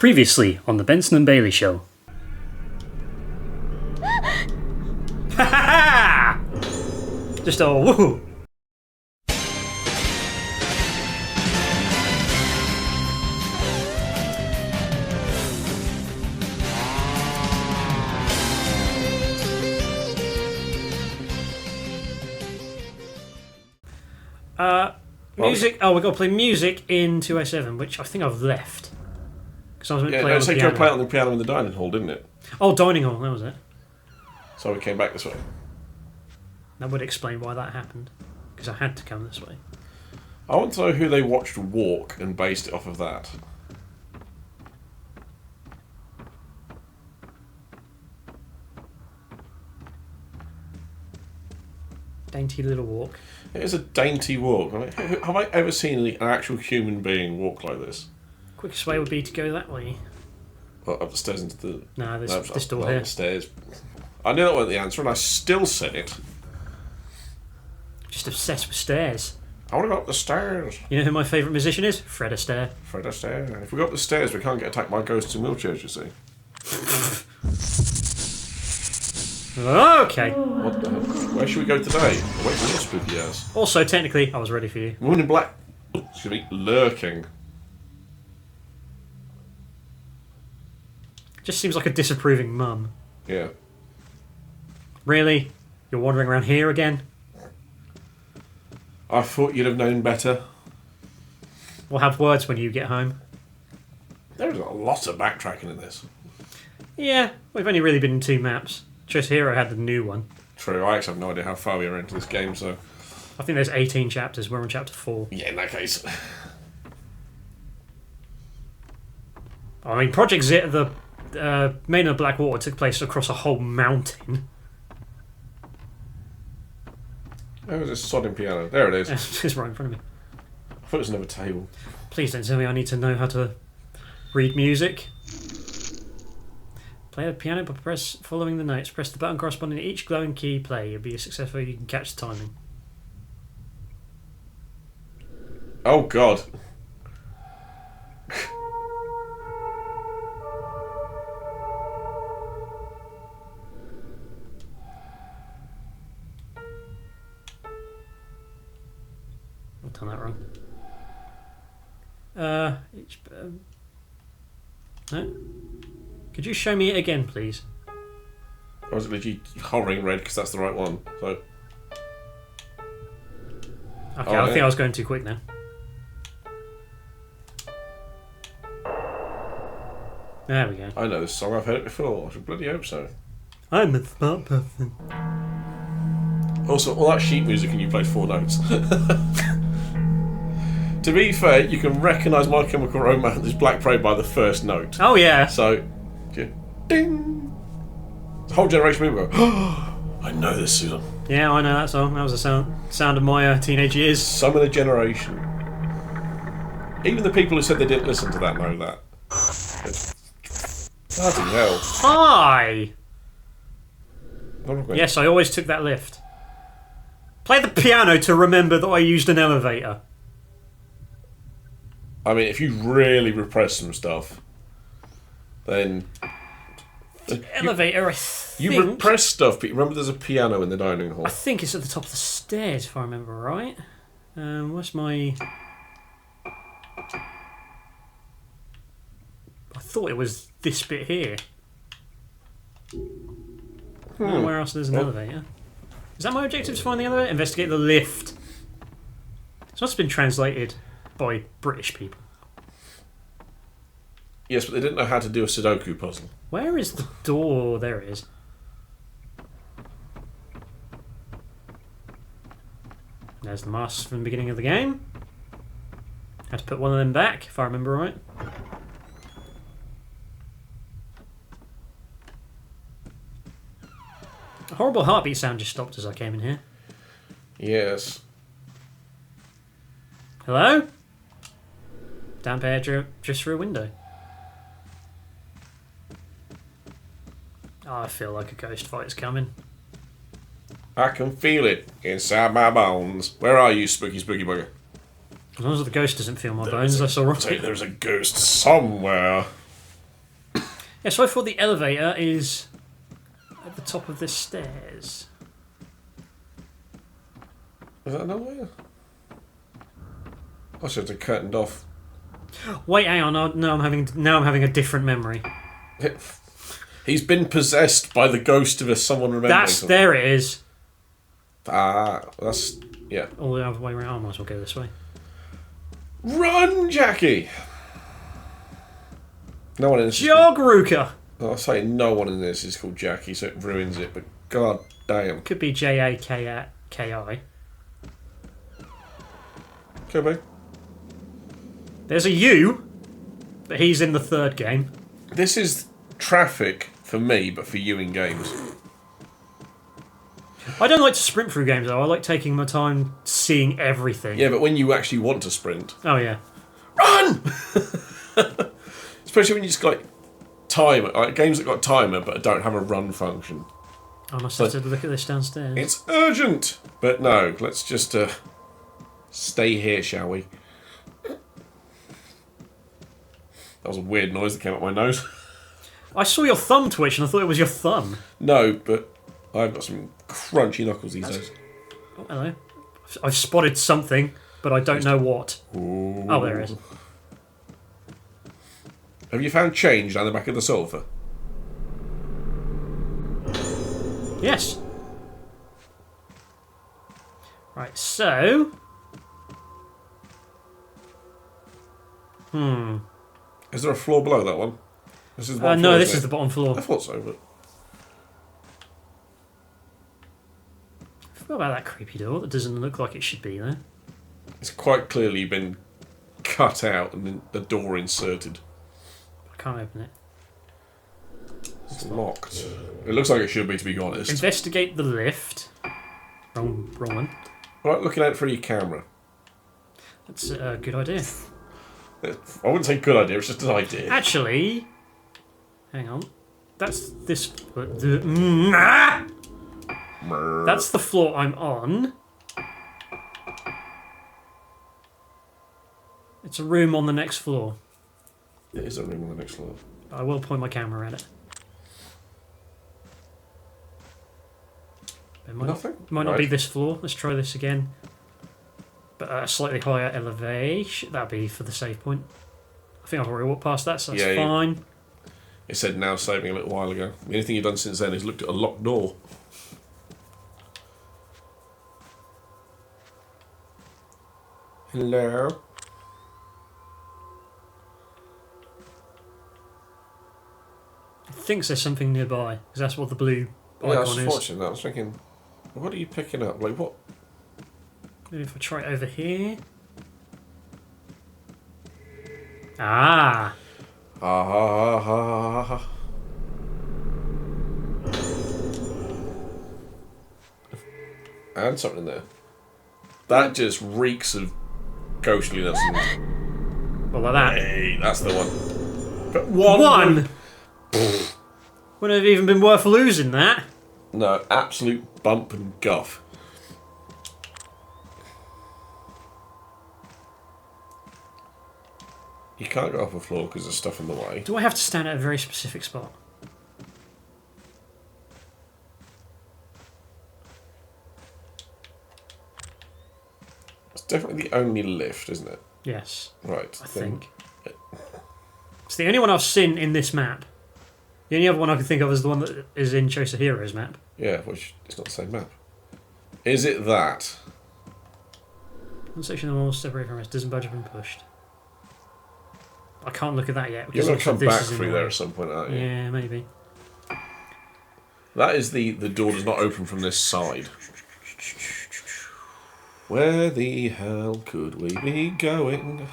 Previously on the Benson and Bailey show. Ha ha ha! Just a woohoo! Music. Oh, we've got to play music in 207, which I think I've left. Because I was meant to play on the piano. You play it on the piano in the dining hall, didn't it? Oh, dining hall, that was it. So we came back this way. That would explain why that happened. Because I had to come this way. I want to know who they watched walk and based it off of that. Dainty little walk. It is a dainty walk. I mean, have I ever seen an actual human being walk like this? Quickest way would be to go that way. Well, up the stairs into the... No, there's this door here. Up the stairs. I knew that wasn't the answer, and I still said it. Just obsessed with stairs. I want to go up the stairs. You know who my favourite musician is? Fred Astaire. Fred Astaire. If we go up the stairs, we can't get attacked by ghosts in wheelchairs, you see. Okay. What the hell? Where should we go today? Wait for your spooky ass. Also, technically, I was ready for you. Woman in black should be lurking. Just seems like a disapproving mum. Yeah. Really? You're wandering around here again? I thought you'd have known better. We'll have words when you get home. There's a lot of backtracking in this. Yeah, we've only really been in 2 maps. Choice Hero had the new one. True, I actually have no idea how far we are into this game, so... I think there's 18 chapters, we're on chapter 4. Yeah, in that case. I mean, Project Zit, the main of Blackwater, took place across a whole mountain. Where was this sodding piano? There it is. It's right in front of me. I thought it was another table. Please don't tell me I need to know how to read music. Play the piano by following the notes. Press the button corresponding to each glowing key. Play. You'll be successful if you can catch the timing. Oh, God. I've done that wrong. No? Could you show me it again, please? I was literally hovering red because that's the right one. So. Okay, I think I was going too quick now. There we go. I know this song. I've heard it before. I should bloody hope so. I'm a smart person. Also, all that sheet music and you played 4 notes. To be fair, you can recognise My Chemical Romance Black Parade by the first note. Oh yeah. So, ding. The whole generation will go, I know this, Susan. Yeah, I know that song. That was the sound of my teenage years. Some of the generation. Even the people who said they didn't listen to that know that. Bloody hell. Hi! Yes, I always took that lift. Play the piano to remember that I used an elevator. I mean, if you really repress some stuff, then... Elevator, I think... You repress stuff, but remember there's a piano in the dining hall. I think it's at the top of the stairs, if I remember right. Where's my... I thought it was this bit here. Where else there's an elevator? Is that my objective, to find the elevator? Investigate the lift. It's not been translated by British people. Yes, but they didn't know how to do a Sudoku puzzle. Where is the door? There it is. There's the masks from the beginning of the game. Had to put one of them back, if I remember right. A horrible heartbeat sound just stopped as I came in here. Yes. Hello? Damp air just through a window. Oh, I feel like a ghost fight's coming. I can feel it inside my bones. Where are you, spooky bugger? As long as the ghost doesn't feel my bones, that's alright. There's a ghost somewhere. Yeah, so I thought the elevator is at the top of the stairs. Is that an elevator? I should have curtained off. Wait, hang on. No, now I'm having a different memory. He's been possessed by the ghost of someone remembering something. There it is. That's... Yeah. All the other way around. I might as well go this way. Run, Jackie! No one in this... Jog, Ruka! I'll say no one in this is called Jackie, so it ruins it, but god damn. Could be Jaki. Could be. There's a U, but he's in the third game. This is traffic for me, but for you in games. I don't like to sprint through games, though. I like taking my time seeing everything. Yeah, but when you actually want to sprint... Oh, yeah. Run! Especially when you just got timer, like games that got timer but don't have a run function. I must have to look at this downstairs. It's urgent! But no, let's just stay here, shall we? That was a weird noise that came out my nose. I saw your thumb twitch and I thought it was your thumb. No, but I've got some crunchy knuckles these days. Oh, hello. I've spotted something, but I don't know what. Ooh. Oh, there it is. Have you found change down the back of the sofa? Yes. Right, so... Is there a floor below that one? This is the bottom no, floor, this isn't is it? the bottom floor. I thought so, but... I forgot about that creepy door. That doesn't look like it should be there. It's quite clearly been cut out and then the door inserted. I can't open it. It's locked. It looks like it should be, to be honest. Investigate the lift. Wrong one. Right, looking out for your camera. That's a good idea. I wouldn't say good idea, it's just an idea. Actually, hang on. That's this. That's the floor I'm on. It's a room on the next floor. It is a room on the next floor. I will point my camera at it. It might Nothing? Might not Right. be this floor. Let's try this again. But at a slightly higher elevation. That'd be for the save point. I think I've already walked past that, so that's Yeah, fine. It said now saving a little while ago. The only thing you've done since then is looked at a locked door. Hello? I think there's something nearby, because that's what the blue Yeah, I was icon is. watching that. I was thinking, what are you picking up? Like, what? Maybe if I try it over here. Ah! Ha ha ha ha ha. And something in there. That just reeks of ghostliness. And, Well, like that. hey, that's the one. But One! Wouldn't have even been worth losing that. No, absolute bump and guff. You can't go up a floor because there's stuff in the way. Do I have to stand at a very specific spot? It's definitely the only lift, isn't it? Yes, Right. I think. It's the only one I've seen in this map. The only other one I can think of is the one that is in Choice of Heroes map. Yeah, which is not the same map. Is it that? One section of the wall separated from us doesn't budge when pushed. I can't look at that yet. You're because going to come this back is in through the there way. at some point, aren't you? Yeah, maybe. That is the door does not open from this side. Where the hell could we be going?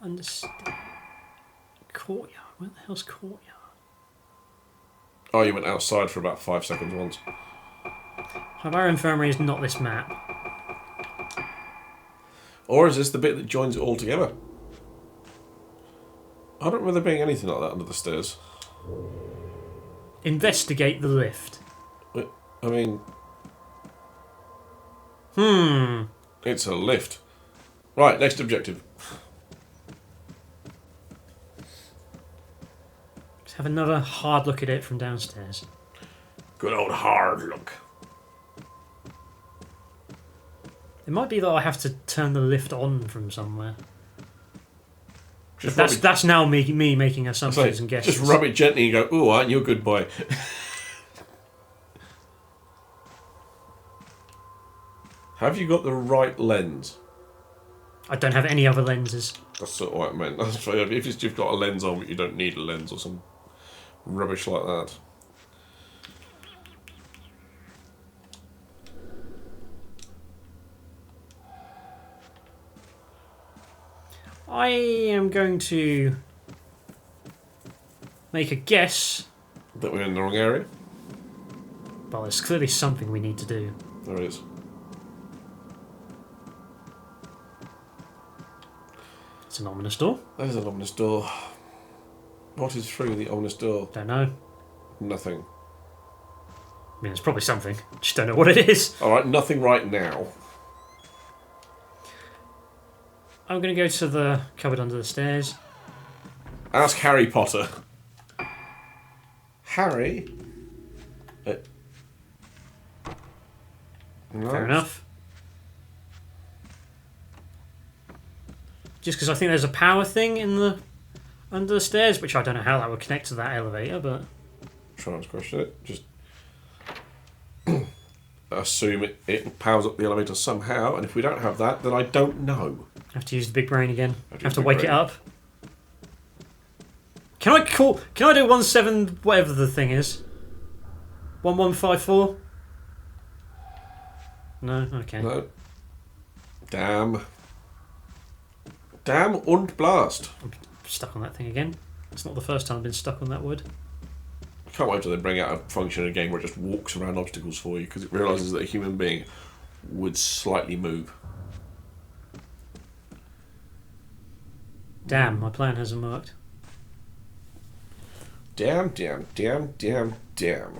Understand. Courtyard. Where the hell's courtyard? Oh, you went outside for about 5 seconds once. Hibara Infirmary is not this map. Or is this the bit that joins it all together? I don't remember there being anything like that under the stairs. Investigate the lift. I mean... It's a lift. Right, next objective. Let's have another hard look at it from downstairs. Good old hard look. It might be that I have to turn the lift on from somewhere. Just That's now me making assumptions and guesses. Just rub it gently and go, ooh, aren't you a good boy? Have you got the right lens? I don't have any other lenses. That's sort of what I meant. If you've got a lens on, but you don't need a lens or some rubbish like that. I am going to make a guess. That we're in the wrong area? Well, there's clearly something we need to do. There it is. It's an ominous door. That is an ominous door. What is through the ominous door? Don't know. Nothing. I mean, it's probably something. Just don't know what it is. Alright, nothing right now. I'm going to go to the cupboard under the stairs. Ask Harry Potter. Harry? No. Fair enough. Just because I think there's a power thing in the under the stairs, which I don't know how that would connect to that elevator, but... Try and question it. Just assume it powers up the elevator somehow, and if we don't have that, then I don't know. Have to use the big brain again. Have to big wake brain. it up. Can I do 17 whatever the thing is? 1154? No? Okay. No. Damn. Damn und blast. I'm stuck on that thing again. It's not the first time I've been stuck on that wood. I can't wait till they bring out a function in a game where it just walks around obstacles for you, because it realises that a human being would slightly move. Damn, my plan hasn't worked. Damn, damn, damn, damn, damn.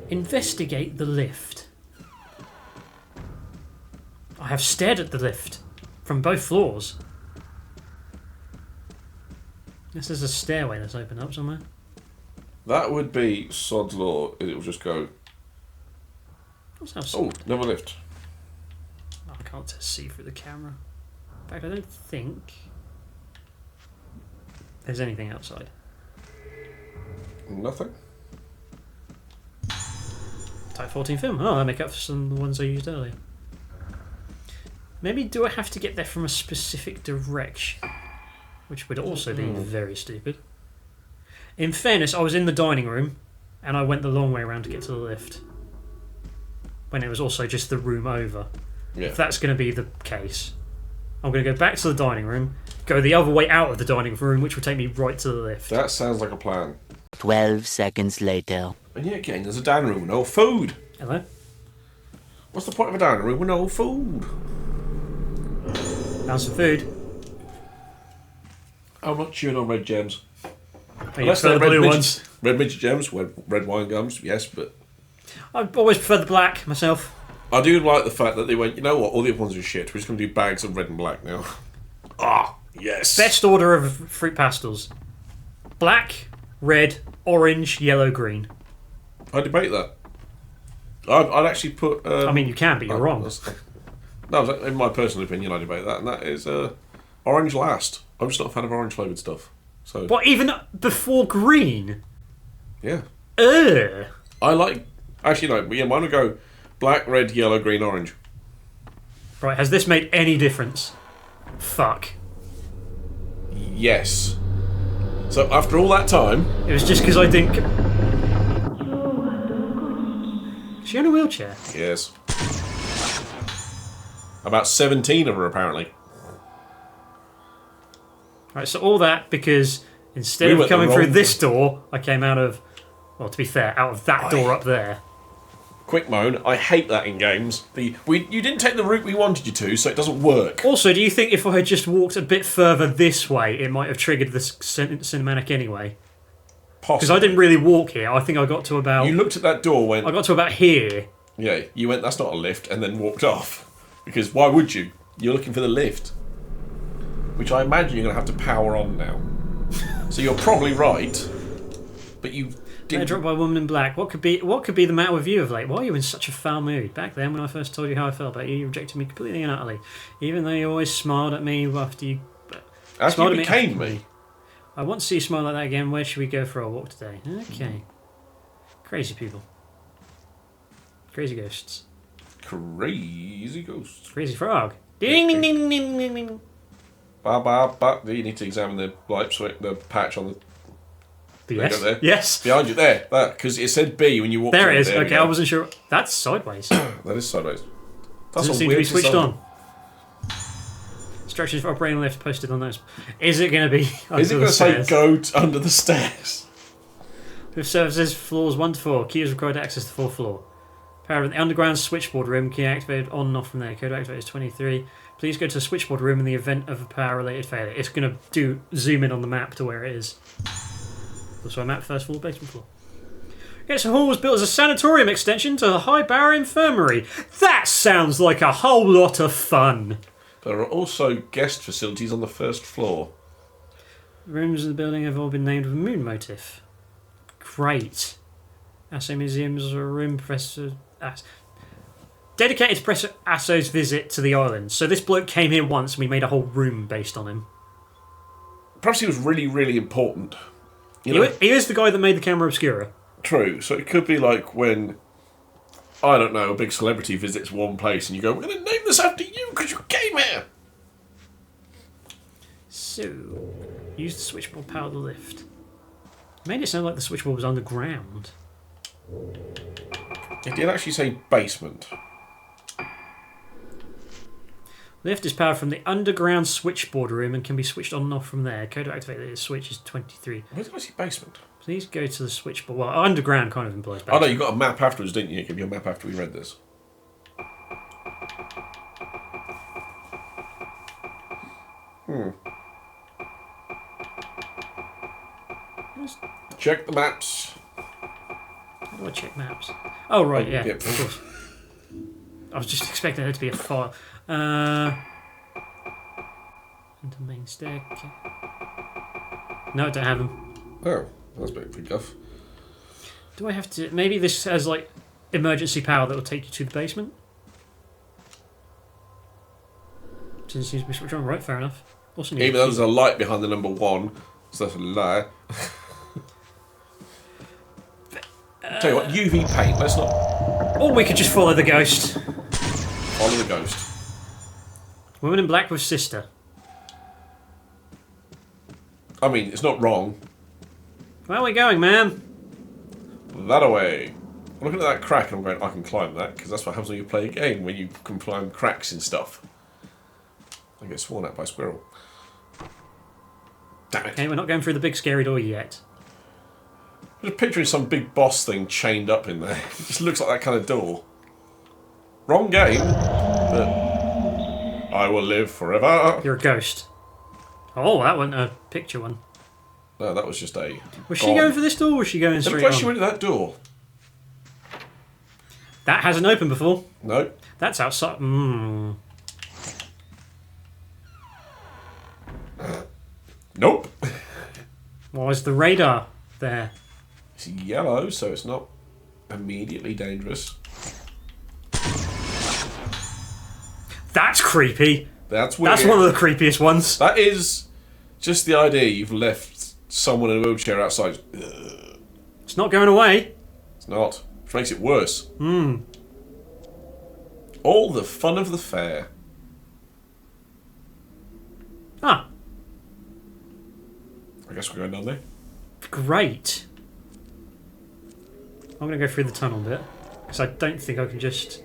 Investigate the lift. I have stared at the lift from both floors. This is a stairway that's opened up somewhere. That would be sod's law. It will just go. What's that? Oh, another lift. I can't see through the camera. In fact, I don't think there's anything outside. Nothing. Type 14 film. Oh, that make up for some of the ones I used earlier. Maybe do I have to get there from a specific direction? Which would also be very stupid. In fairness, I was in the dining room and I went the long way around to get to the lift. When it was also just the room over. Yeah. If that's going to be the case, I'm going to go back to the dining room, go the other way out of the dining room, which will take me right to the lift. That sounds like a plan. 12 seconds later. And yet again, there's a dining room with no food. Hello? What's the point of a dining room with no food? Found some food. I'm not chewing on red gems. Unless they're the blue ones. Red midget gems, red wine gums, yes, but... I always prefer the black myself. I do like the fact that they went, you know what, all the other ones are shit, we're just going to do bags of red and black now. Ah, yes. Best order of fruit pastels. Black, red, orange, yellow, green. I debate that. I'd actually put... I mean, you can, but you're wrong. No, in my personal opinion, I debate that, and that is orange last. I'm just not a fan of orange flavoured stuff. So What, even before green? yeah. Ugh. I like... Actually, no, yeah, mine would go black, red, yellow, green, orange. Right, has this made any difference? Fuck. Yes. So after all that time... It was just because I didn't... Is she on a wheelchair? Yes. About 17 of her, apparently. Right, so all that because instead of went coming the through wrong- this door, I came out of... Well, to be fair, out of that door up there. Quick moan, I hate that in games. You didn't take the route we wanted you to, so it doesn't work. Also, do you think if I had just walked a bit further this way, it might have triggered the cinematic anyway? Because I didn't really walk here. I think I got to about... You looked at that door when... I got to about here. Yeah, you went, that's not a lift, and then walked off. Because why would you? You're looking for the lift. Which I imagine you're going to have to power on now. So you're probably right, but you didn't... Dropped by a woman in black. What could be the matter with you of late? Why are you in such a foul mood? Back then, when I first told you how I felt about you, you rejected me completely and utterly. Even though you always smiled at me after you... As you became me. I want to see you smile like that again. Where should we go for a walk today? Okay. Crazy people. Crazy ghosts. Crazy ghosts. Crazy frog. Ding ding ding ding ding ding. Ba ba ba. You need to examine the light switch, the patch on the. Yes. There. Yes. Behind you there. That because it said B when you walked. There it is. There Okay, I wasn't sure. That's sideways. That is sideways. That's Doesn't seem to be switched on. Instructions for operating lift posted on those. Is it going to be? Is it going to say go under the stairs? With services floors 1 to 4. Key is required to access the 4th floor. Power in the underground switchboard room. Key activated on and off from there. Code activated is 23. Please go to the switchboard room in the event of a power-related failure. It's going to zoom in on the map to where it is. Also a map, first floor, basement floor. Yes, the hall was built as a sanatorium extension to the High Barrow Infirmary. That sounds like a whole lot of fun. There are also guest facilities on the 1st floor. Rooms in the building have all been named with a moon motif. Great. Assay museums are a room Professor... dedicated to Professor Asso's visit to the island. So this bloke came here once and we made a whole room based on him. Perhaps he was really, really important. You know? He is the guy that made the camera obscura. True. So it could be like when, I don't know, a big celebrity visits one place and you go, we're going to name this after you because you came here. So, use the switchboard power the lift. Made it sound like the switchboard was underground. It did actually say basement. Lift is powered from the underground switchboard room and can be switched on and off from there. Code to activate the switch is 23. Where did I see basement? Please go to the switchboard. Well, underground kind of implies basement. Oh no, you got a map afterwards, didn't you? Give you a map after we read this. Check the maps. How do I check maps? Oh, right, yeah. Yep. Of course. I was just expecting there to be a file. Into main stack. No, I don't have them. Oh, that's a bit pretty tough. Do I have to... Maybe this has, like, emergency power that will take you to the basement? Doesn't seem to be switched on. Right, fair enough. Also Even though there's a light behind the number 1, so that's a lie. Tell you what, UV paint, let's not... Or we could just follow the ghost. Follow the ghost. Woman in black with sister. I mean, it's not wrong. Where are we going, man? That away. I'm looking at that crack and I'm going, I can climb that, because that's what happens when you play a game, when you can climb cracks and stuff. I get sworn at by a squirrel. Damn it. Okay, we're not going through the big scary door yet. I'm just picturing some big boss thing chained up in there. It just looks like that kind of door. Wrong game, but I will live forever. You're a ghost. Oh, that wasn't a picture one. No, that was just a... Was she going for this door or was she going straight on? She went to that door. That hasn't opened before. No. That's outside. Nope. Why is the radar there? It's yellow, so it's not immediately dangerous. That's creepy. That's weird. That's one of the creepiest ones. That is just the idea you've left someone in a wheelchair outside. It's not going away. It's not. Which makes it worse. All the fun of the fair. Ah. I guess we're going down there. Great. I'm going to go through the tunnel bit. Because I don't think I can just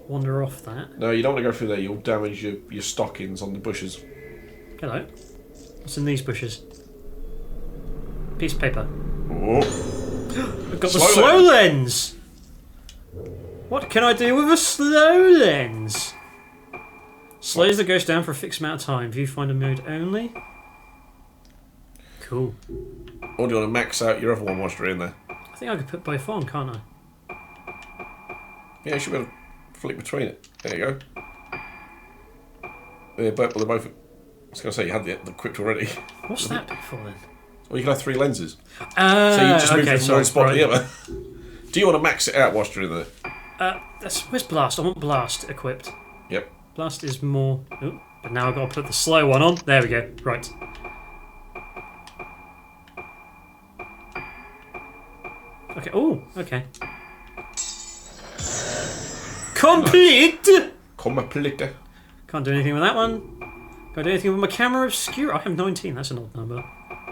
wander off that. No, you don't want to go through there. You'll damage your stockings on the bushes. Hello. What's in these bushes? Piece of paper. Oh. I've got the slow lens. What can I do with a slow lens? Slows the ghost down for a fixed amount of time. Viewfinder mode only. Cool. Or do you want to max out your other one whilst you're in there? I think I could put both on, can't I? Yeah, you should be able to flick between it. There you go. Yeah, but they're both. I was going to say you had the equipped already. What's that bit for then? Well, you can have 3 lenses. So you just move from one spot to the other. Do you want to max it out whilst you're in there? Where's Blast? I want Blast equipped. Yep. Blast is more... Oh, but now I've got to put the slow one on. There we go. Right. Okay. Oh, okay. Complete! Complete. Can't do anything with that one. Can't do anything with my camera obscure. I have 19. That's an odd number.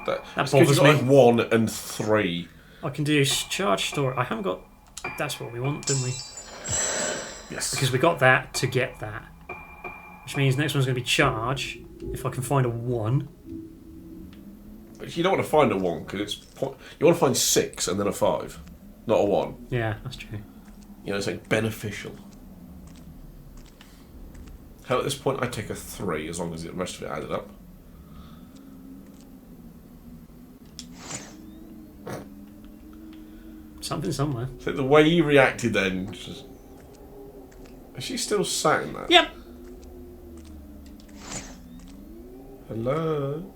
That bothers me. Like 1 and 3. I can do charge storage. I haven't got... That's what we want, didn't we? Yes. Because we got that to get that. Which means next one's going to be charge. If I can find a 1. But you don't want to find a 1 because it's... You want to find 6 and then a 5. Not a 1. Yeah, that's true. You know, it's like beneficial. Hell, at this point I take a 3 as long as the rest of it added up. Something somewhere. So the way you reacted then... Just... Is she still sat in that? Yep. Hello?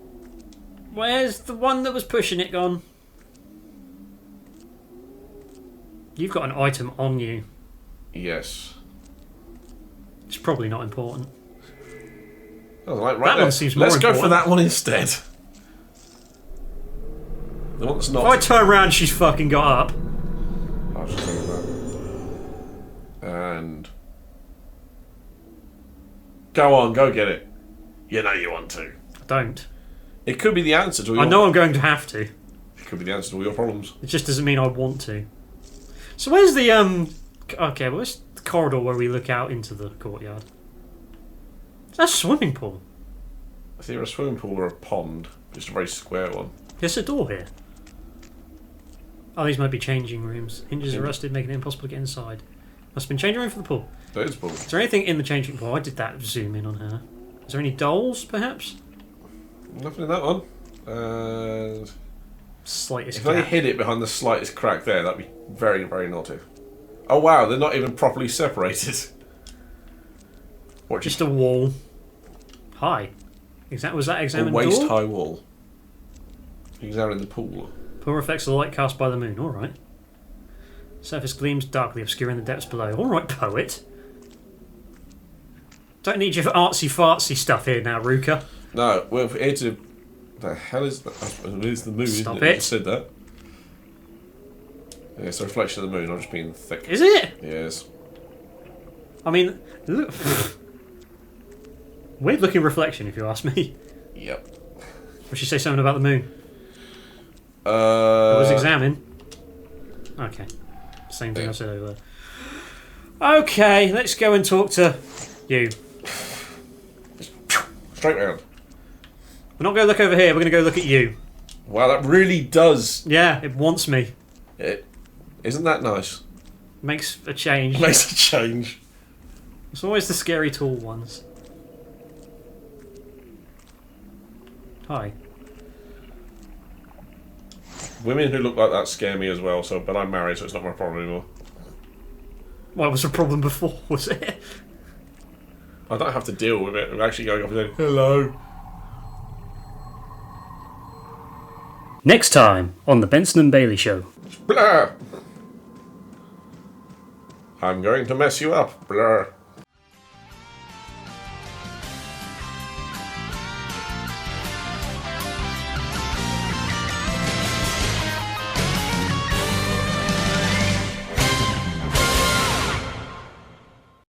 Where's the one that was pushing it gone? You've got an item on you. Yes. It's probably not important. Oh, right that there. one seems more Let's go important. for that one instead. The one that's not... If I turn around, she's fucking got up. I'll just think of that. And... Go on, go get it. You know you want to. I don't. It could be the answer to all your... I know I'm going to have to. It could be the answer to all your problems. It just doesn't mean I want to. So where's the okay, where's the corridor where we look out into the courtyard? Is that a swimming pool? It's either a swimming pool or a pond. Just a very square one. There's a door here. Oh, these might be changing rooms. Hinges are rusted, making it impossible to get inside. Must have been changing room for the pool. That is a pool. Is there anything in the changing pool? I did that zoom in on her. Is there any dolls, perhaps? Nothing in that one. And... Slightest If gap. they hid it behind the slightest crack there, that'd be very, very naughty. Oh wow, they're not even properly separated. What, Just a wall. Hi. Was that a examined door? waist-high wall? Examining the pool. Pool reflects the light cast by the moon. Alright. Surface gleams darkly, obscuring the depths below. Alright, poet. Don't need your artsy-fartsy stuff here now, Ruka. No, we're here to... The hell is that? It is the moon, Stop isn't it? You it. just said that. Yeah, it's a reflection of the moon. I'm just being thick. Is it? Yes. I mean, look. Weird looking reflection, if you ask me. Yep. Would she say something about the moon? It Uh... was examined. Okay. Same thing I said over there. Okay, let's go and talk to you. Straight round. We're not going to look over here, we're going to go look at you. Wow, that really does... Yeah, it wants me. Isn't that nice? Makes a change. Makes a change. It's always the scary tall ones. Hi. Women who look like that scare me as well, but I'm married, so it's not my problem anymore. Well, it was a problem before, was it? I don't have to deal with it. I'm actually going up and saying, hello. Next time on the Benson and Bailey Show. Blur. I'm going to mess you up. Blur.